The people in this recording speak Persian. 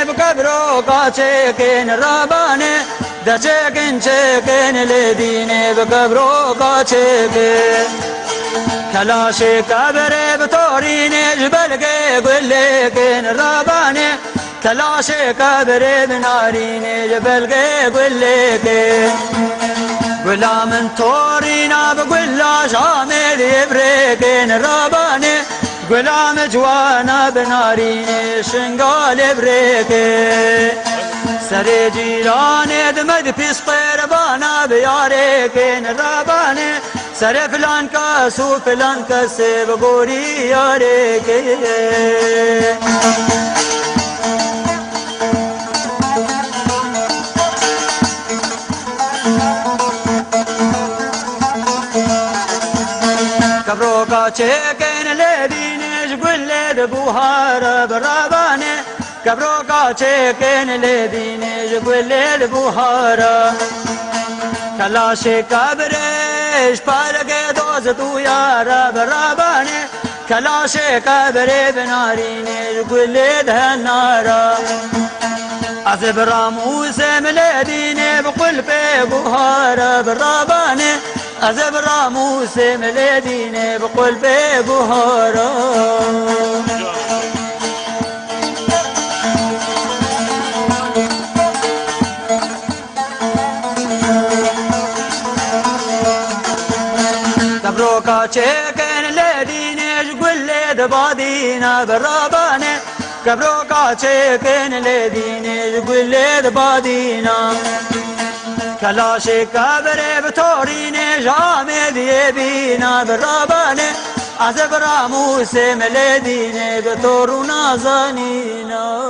بكبرو قاچكن ربانه دچكن چكن لدينه بكبرو قاچكن كلاش كبر بتورينه جبلقه قلكن ربانه كلاش كبر بنارينه جبلقه قلكن قلا من تورينا بقلا شامل يبركن ربانه قلا مجوانا بنارينه شنقال بريكن سري جيراني دمد بيس قربانا بياركن ربانه سر فلان کاسو فلان کسی بگوری یاره که کبرو کا چکن لدینش گل بوهار برابانه کبرو کا چکن لدینش گل بوهار کلاش کبرش پرگه دوز تو یارا برابانه کلاش کبر بنارینه گل دهنارا از براموس ملدینه بقل به بوهارا برابانه از براموس ملدینه بقل به بوهارا کبرو کا چکن لدینش گل دبادینا برابانه کبرو کا چکن لدینش گل دبادینا کلاش کبر بتورینه جامه دیه بینا برابانه از براموس ملدینه بتورو نازانینا